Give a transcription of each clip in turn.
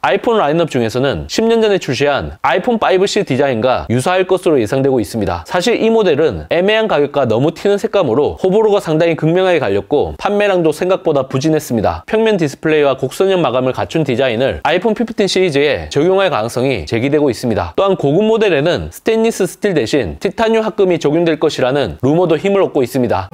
아이폰 라인업 중에서는 10년 전에 출시한 아이폰 5C 디자인과 유사할 것으로 예상되고 있습니다. 사실 이 모델은 애매한 가격과 너무 튀는 색감으로 호불호가 상당히 극명하게 갈렸고 판매량도 생각보다 부진했습니다. 평면 디스플레이와 곡선형 마감을 갖춘 디자인을 아이폰 15 시리즈에 적용할 가능성이 제기되고 있습니다. 또한 고급 모델에는 스테인리스 스틸 대신 티타늄 합금이 적용될 것이라는 루머도 힘을 얻고 있습니다.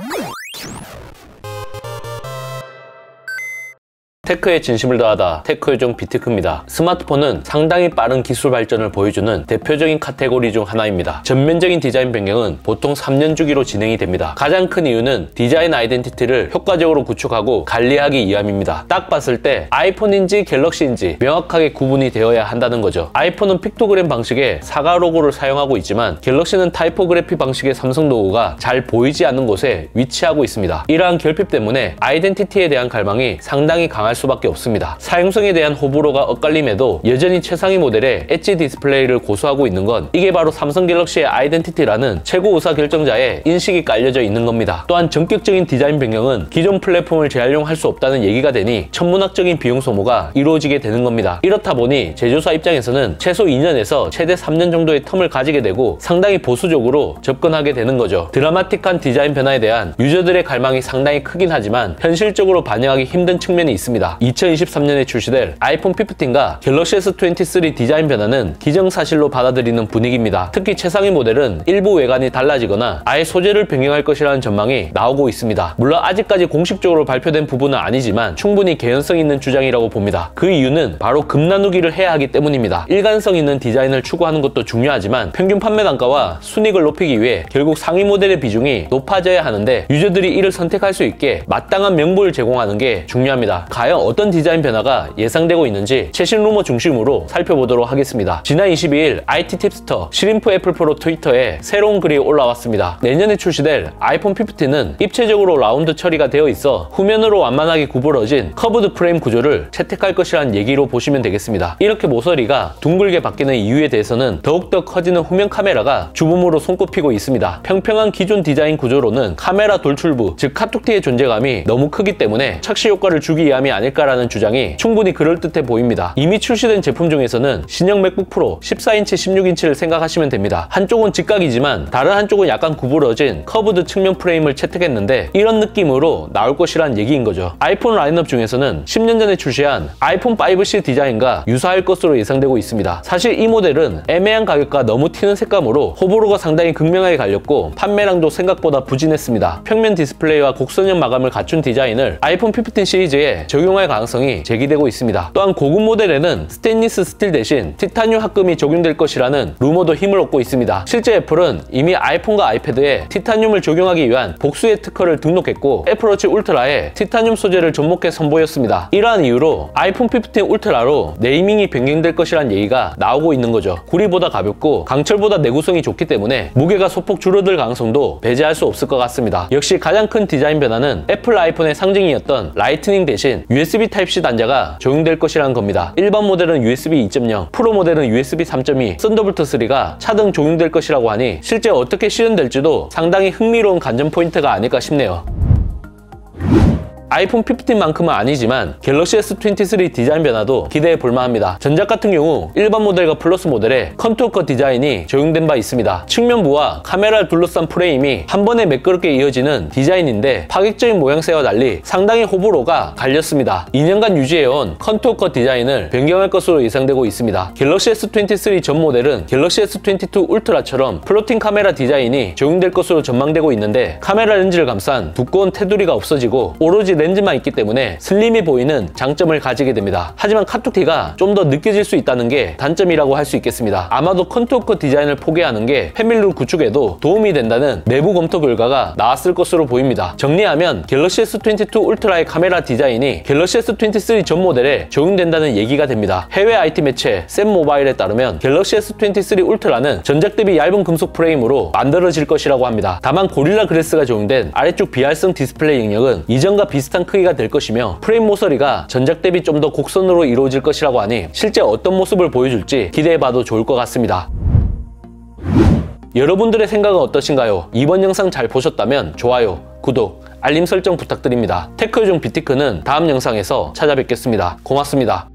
테크에 진심을 다하다 테크 요정 비티크입니다. 스마트폰은 상당히 빠른 기술 발전을 보여주는 대표적인 카테고리 중 하나입니다. 전면적인 디자인 변경은 보통 3년 주기로 진행이 됩니다. 가장 큰 이유는 디자인 아이덴티티를 효과적으로 구축하고 관리하기 위함입니다. 딱 봤을 때 아이폰인지 갤럭시인지 명확하게 구분이 되어야 한다는 거죠. 아이폰은 픽토그램 방식의 사과 로고를 사용하고 있지만 갤럭시는 타이포그래피 방식의 삼성 로고가 잘 보이지 않는 곳에 위치하고 있습니다. 이러한 결핍 때문에 아이덴티티에 대한 갈망이 상당히 강할 수밖에 없습니다. 사용성에 대한 호불호가 엇갈림에도 여전히 최상위 모델의 엣지 디스플레이를 고수하고 있는 건 이게 바로 삼성 갤럭시의 아이덴티티라는 최고 의사결정자의 인식이 깔려져 있는 겁니다. 또한 전격적인 디자인 변경은 기존 플랫폼을 재활용할 수 없다는 얘기가 되니 천문학적인 비용 소모가 이루어지게 되는 겁니다. 이렇다 보니 제조사 입장에서는 최소 2년에서 최대 3년 정도의 텀을 가지게 되고 상당히 보수적으로 접근하게 되는 거죠. 드라마틱한 디자인 변화에 대한 유저들의 갈망이 상당히 크긴 하지만 현실적으로 반영하기 힘든 측면이 있습니다. 2023년에 출시될 아이폰 15과 갤럭시 S23 디자인 변화는 기정사실로 받아들이는 분위기입니다. 특히 최상위 모델은 일부 외관이 달라지거나 아예 소재를 변경할 것이라는 전망이 나오고 있습니다. 물론 아직까지 공식적으로 발표된 부분은 아니지만 충분히 개연성 있는 주장이라고 봅니다. 그 이유는 바로 급 나누기를 해야 하기 때문입니다. 일관성 있는 디자인을 추구하는 것도 중요하지만 평균 판매 단가와 순익을 높이기 위해 결국 상위 모델의 비중이 높아져야 하는데 유저들이 이를 선택할 수 있게 마땅한 명분을 제공하는 게 중요합니다. 과연 어떤 디자인 변화가 예상되고 있는지 최신 루머 중심으로 살펴보도록 하겠습니다. 지난 22일 IT 팁스터 시림프 애플 프로 트위터에 새로운 글이 올라왔습니다. 내년에 출시될 아이폰 15는 입체적으로 라운드 처리가 되어 있어 후면으로 완만하게 구부러진 커브드 프레임 구조를 채택할 것이라는 얘기로 보시면 되겠습니다. 이렇게 모서리가 둥글게 바뀌는 이유에 대해서는 더욱더 커지는 후면 카메라가 주범으로 손꼽히고 있습니다. 평평한 기존 디자인 구조로는 카메라 돌출부, 즉 카툭티의 존재감이 너무 크기 때문에 착시 효과를 주기 위함이 아닐까라는 주장이 충분히 그럴듯해 보입니다. 이미 출시된 제품 중에서는 신형 맥북 프로 14인치, 16인치를 생각하시면 됩니다. 한쪽은 직각이지만 다른 한쪽은 약간 구부러진 커브드 측면 프레임을 채택했는데 이런 느낌으로 나올 것이란 얘기인 거죠. 아이폰 라인업 중에서는 10년 전에 출시한 아이폰 5C 디자인과 유사할 것으로 예상되고 있습니다. 사실 이 모델은 애매한 가격과 너무 튀는 색감으로 호불호가 상당히 극명하게 갈렸고 판매량도 생각보다 부진했습니다. 평면 디스플레이와 곡선형 마감을 갖춘 디자인을 아이폰 15 시리즈에 적용할 가능성이 제기되고 있습니다. 또한 고급 모델에는 스테인리스 스틸 대신 티타늄 합금이 적용될 것이라는 루머도 힘을 얻고 있습니다. 실제 애플은 이미 아이폰과 아이패드에 티타늄을 적용하기 위한 복수의 특허를 등록했고 애플워치 울트라에 티타늄 소재를 접목해 선보였습니다. 이러한 이유로 아이폰 15 울트라로 네이밍이 변경될 것이란 얘기가 나오고 있는 거죠. 구리보다 가볍고 강철보다 내구성이 좋기 때문에 무게가 소폭 줄어들 가능성도 배제할 수 없을 것 같습니다. 역시 가장 큰 디자인 변화는 애플 아이폰의 상징이었던 라이트닝 대신 USB Type-C 단자가 적용될 것이라는 겁니다. 일반 모델은 USB 2.0, 프로 모델은 USB 3.2, 썬더볼트 3가 차등 적용될 것이라고 하니 실제 어떻게 실현될지도 상당히 흥미로운 관전 포인트가 아닐까 싶네요. 아이폰 15만큼은 아니지만 갤럭시 S23 디자인 변화도 기대해 볼만합니다. 전작 같은 경우 일반 모델과 플러스 모델에 컨투어 컷 디자인이 적용된 바 있습니다. 측면부와 카메라를 둘러싼 프레임이 한 번에 매끄럽게 이어지는 디자인인데 파격적인 모양새와 달리 상당히 호불호가 갈렸습니다. 2년간 유지해온 컨투어 컷 디자인을 변경할 것으로 예상되고 있습니다. 갤럭시 S23 전 모델은 갤럭시 S22 울트라처럼 플로팅 카메라 디자인이 적용될 것으로 전망되고 있는데 카메라 렌즈를 감싼 두꺼운 테두리가 없어지고 오로지 렌즈만 있기 때문에 슬림해 보이는 장점을 가지게 됩니다. 하지만 카툭티가 좀 더 느껴질 수 있다는 게 단점이라고 할 수 있겠습니다. 아마도 컨투어 컷 디자인을 포기하는 게 패밀리 구축에도 도움이 된다는 내부 검토 결과가 나왔을 것으로 보입니다. 정리하면 갤럭시 S22 울트라의 카메라 디자인이 갤럭시 S23 전 모델에 적용된다는 얘기가 됩니다. 해외 IT 매체 샘모바일에 따르면 갤럭시 S23 울트라는 전작 대비 얇은 금속 프레임으로 만들어질 것이라고 합니다. 다만 고릴라 글래스가 적용된 아래쪽 비활성 디스플레이 영역은 이전과 비슷한 크기가 될 것이며 프레임 모서리가 전작 대비 좀 더 곡선으로 이루어질 것이라고 하니 실제 어떤 모습을 보여줄지 기대해봐도 좋을 것 같습니다. 여러분들의 생각은 어떠신가요? 이번 영상 잘 보셨다면 좋아요, 구독, 알림 설정 부탁드립니다. 테크요정 비티크는 다음 영상에서 찾아뵙겠습니다. 고맙습니다.